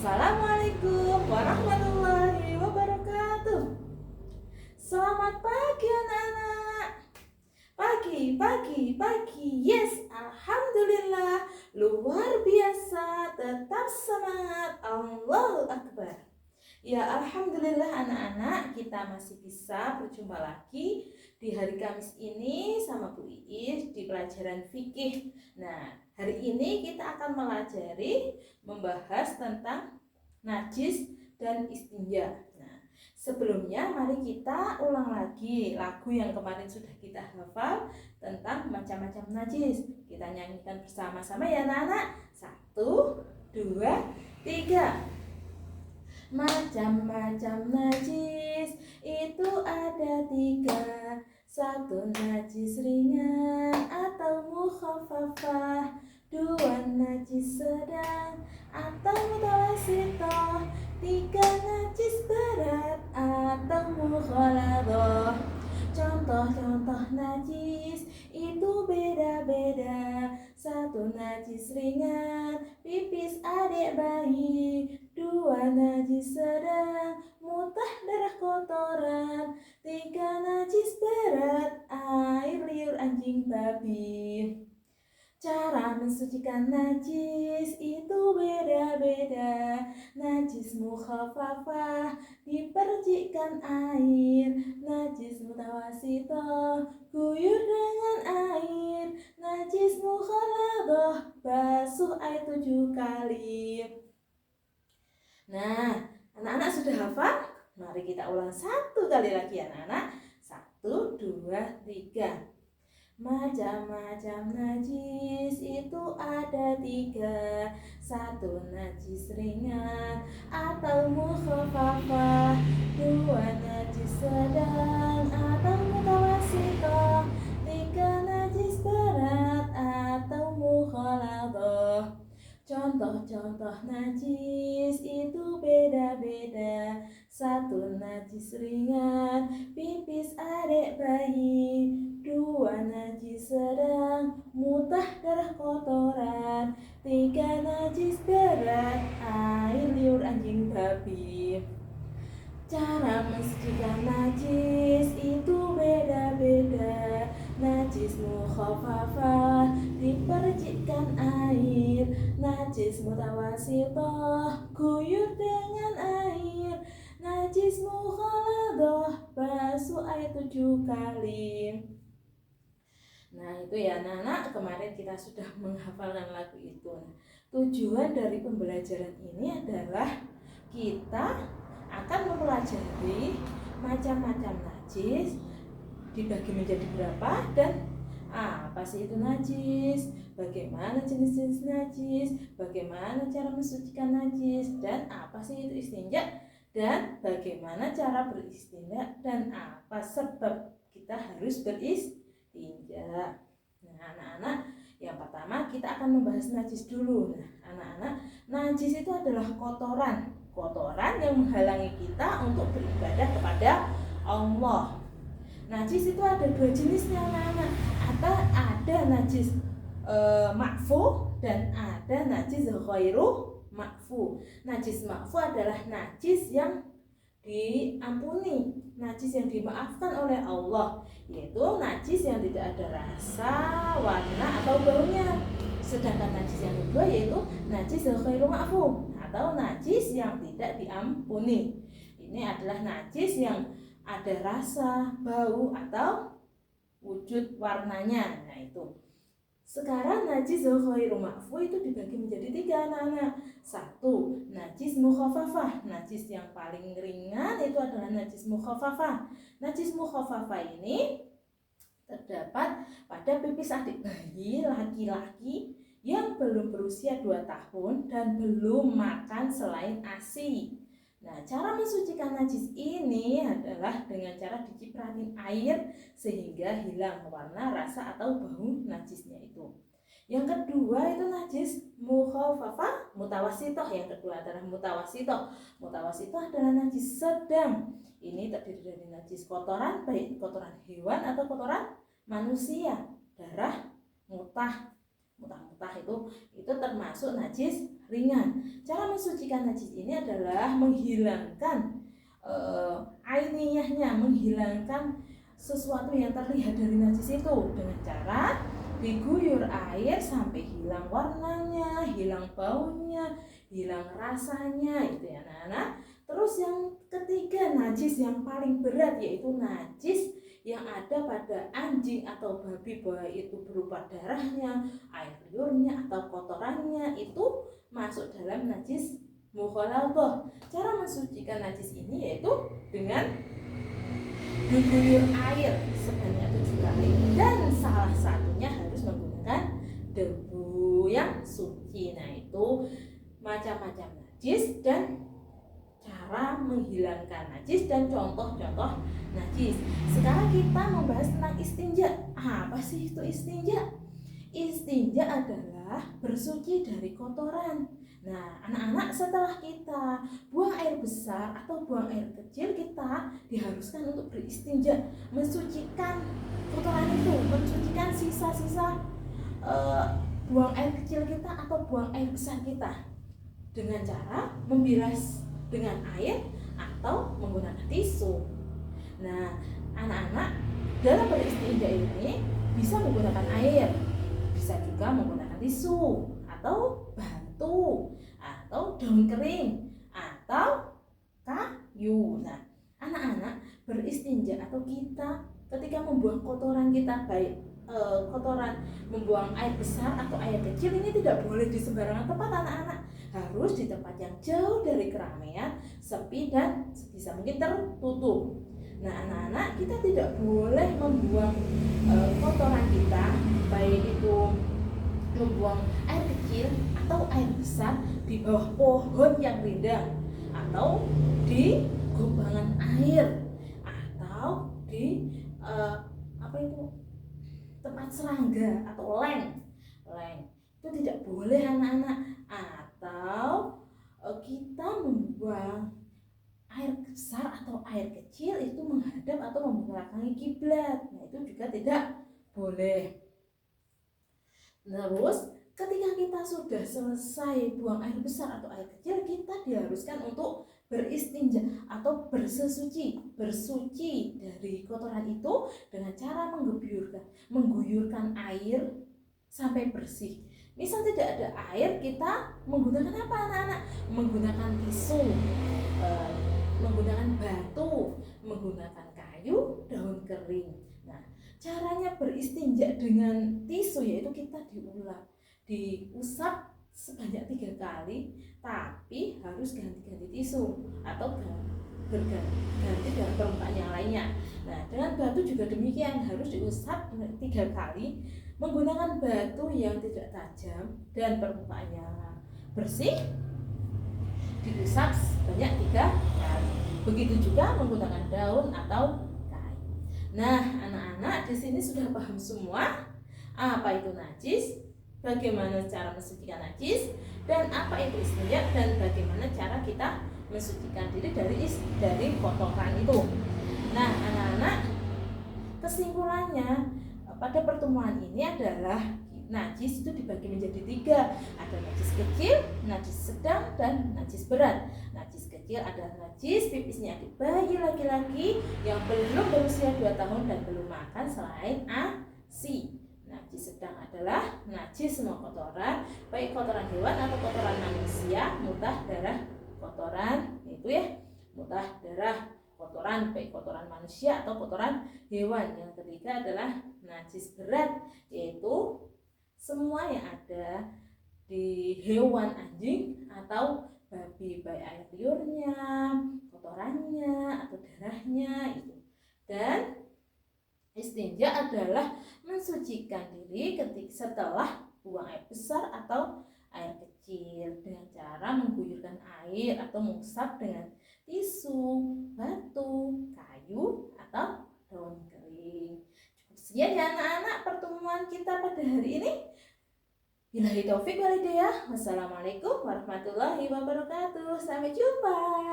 Assalamualaikum warahmatullahi wabarakatuh. Selamat pagi anak-anak. Pagi. Yes, alhamdulillah. Luar biasa. Tetap semangat. Allahu Akbar. Ya, alhamdulillah anak-anak, kita masih bisa berjumpa lagi di hari Kamis ini sama Bu Iis di pelajaran fikih. Nah, hari ini kita akan membahas tentang najis dan istinja. Nah, sebelumnya mari kita ulang lagi lagu yang kemarin sudah kita hafal tentang macam-macam najis. Kita nyanyikan bersama-sama ya anak-anak. 1, 2, 3. Macam-macam najis itu ada 3. 1 najis ringan atau mukhafafah, 2 najis sedang atau mutawassithah, 3 najis berat atau mukhaladhah. Contoh-contoh najis itu beda-beda. 1 najis ringan, pipis adik bayi, 2 najis sedang, mutah darah kotoran, 3 najis berat, air liur anjing babi. Cara mensucikan najis itu beda-beda. Najis mukhafafah dipercikkan air, najis mutawassithah guyur dengan air, najis mukhaladhah basuh air 7 kali. Nah, anak-anak sudah hafal? Mari kita ulang 1 kali lagi anak-anak. 1, 2, 3. Macam-macam najis itu ada 3. 1 najis ringan atau mukhafafah, 2 najis sedang atau mutawassithah, 3 najis berat atau mukhaladhah. Contoh-contoh najis itu beda-beda. 1 najis ringan, pipis adik bayi, 2 najis sedang, mutah darah kotoran, 3 najis berat, air liur anjing babi. Cara mensucikan najis itu beda-beda. Najis mukhafafah dipercikkan air, najis mutawassithah guyur dengan air, najis mukhaladhah basuh air 7 kali. Nah itu ya anak-anak, kemarin kita sudah menghafalkan lagu itu. Nah, tujuan dari pembelajaran ini adalah kita akan mempelajari macam-macam najis, dibagi menjadi berapa dan apa sih itu najis, bagaimana jenis-jenis najis, bagaimana cara mensucikan najis, dan apa sih itu istinja, dan bagaimana cara beristinja, dan apa sebab kita harus beristinja. Nah anak-anak, yang pertama kita akan membahas najis dulu. Nah anak-anak, najis itu adalah kotoran yang menghalangi kita untuk beribadah kepada Allah. Najis itu ada 2 jenisnya anak-anak. Ada najis makfu dan ada najis ghairu makfu. Najis makfu adalah najis yang diampuni, najis yang dimaafkan oleh Allah, yaitu najis yang tidak ada rasa, warna atau baunya. Sedangkan najis yang kedua yaitu najis ghairu makfu atau najis yang tidak diampuni. Ini adalah najis yang ada rasa, bau atau wujud warnanya. Nah itu. Sekarang najis ghairu makfu itu dibagi menjadi 3 anak-anak. 1 najis mukhafafah. Najis yang paling ringan itu adalah najis mukhafafah. Najis mukhafafah ini terdapat pada pipis adik bayi laki-laki yang belum berusia 2 tahun dan belum makan selain ASI. Nah, cara mensucikan najis ini adalah dengan cara dicipratin air sehingga hilang warna, rasa atau bau najisnya itu. Yang kedua itu najis mukhafafah mutawassithah. Yang kedua adalah mutawassithah. Mutawassithah adalah najis sedang. Ini terdiri dari najis kotoran, baik kotoran hewan atau kotoran manusia, darah, mutah, muntah-muntah itu termasuk najis ringan. Cara mensucikan najis ini adalah menghilangkan ainiyahnya, menghilangkan sesuatu yang terlihat dari najis itu dengan cara diguyur air sampai hilang warnanya, hilang baunya, hilang rasanya, itu ya anak-anak. Terus yang ketiga, najis yang paling berat yaitu najis yang ada pada anjing atau babi, baik itu berupa darahnya, air liurnya atau kotorannya, itu masuk dalam najis mukhalatah. Cara mensucikan najis ini yaitu dengan diguyur air sebanyak 7 kali, dan salah satunya harus menggunakan debu yang suci. Nah, itu macam-macam najis dan cara menghilangkan najis dan contoh-contoh najis. Sekarang kita membahas tentang istinja. Apa sih itu istinja? Istinja adalah bersuci dari kotoran. Nah, anak-anak, setelah kita buang air besar atau buang air kecil, kita diharuskan untuk beristinja, mensucikan kotoran itu, mensucikan sisa-sisa buang air kecil kita atau buang air besar kita dengan cara membilas dengan air atau menggunakan tisu. Nah, anak-anak, dalam beristinja ini bisa menggunakan air, bisa juga menggunakan tisu atau batu atau daun kering atau kayu. Nah, anak-anak, beristinja atau kita ketika membuang kotoran kita, baik kotoran membuang air besar atau air kecil, ini tidak boleh di sembarangan tempat anak-anak, harus di tempat yang jauh dari keramaian, sepi dan sebisa mungkin tertutup. Nah, anak-anak, kita tidak boleh membuang kotoran kita, baik itu membuang air kecil atau air besar di bawah pohon yang rindang, atau di kubangan air, atau di tempat serangga atau leng. Itu tidak boleh anak-anak. Atau kita membuang air besar atau air kecil itu menghadap atau membelakangi kiblat. Nah, itu juga tidak boleh. Terus ketika kita sudah selesai buang air besar atau air kecil, kita diharuskan untuk beristinja atau bersuci dari kotoran itu dengan cara mengguyurkan air sampai bersih. Misal tidak ada air, kita menggunakan apa anak-anak? Menggunakan tisu, menggunakan batu, menggunakan kayu, daun kering. Nah, caranya beristinja dengan tisu yaitu kita diusap sebanyak 3 kali, tapi harus ganti-ganti tisu atau berganti dengan permukaan yang lainnya. Nah, dengan batu juga demikian, harus diusap 3 kali menggunakan batu yang tidak tajam dan permukaannya bersih, diusap sebanyak 3 kali. Begitu juga menggunakan daun atau kayu. Nah, anak-anak, di sini sudah paham semua apa itu najis, bagaimana cara mensucikan najis, dan apa itu istinja, dan bagaimana cara kita mensucikan diri dari kotoran itu. Nah, anak-anak, kesimpulannya pada pertemuan ini adalah najis itu dibagi menjadi 3. Ada najis kecil, najis sedang, dan najis berat. Najis kecil adalah najis pipisnya adik bayi laki-laki yang belum berusia 2 tahun dan belum makan selain ASI. Najis sedang adalah najis semua kotoran, baik kotoran hewan atau kotoran manusia, muntah, darah, kotoran, itu ya, muntah, darah, kotoran, baik kotoran manusia atau kotoran hewan. Yang ketiga adalah najis berat, yaitu semua yang ada di hewan, anjing atau babi, baik air liurnya, kotorannya atau darahnya itu. Dan istinja adalah mensucikan diri setelah buang air besar atau air kecil dengan cara mengguyurkan air atau mengusap dengan tisu, batu, kayu, atau daun kering. Cukup sekian ya anak-anak pertemuan kita pada hari ini. Billahi taufik wal hidayah. Wassalamualaikum warahmatullahi wabarakatuh. Sampai jumpa.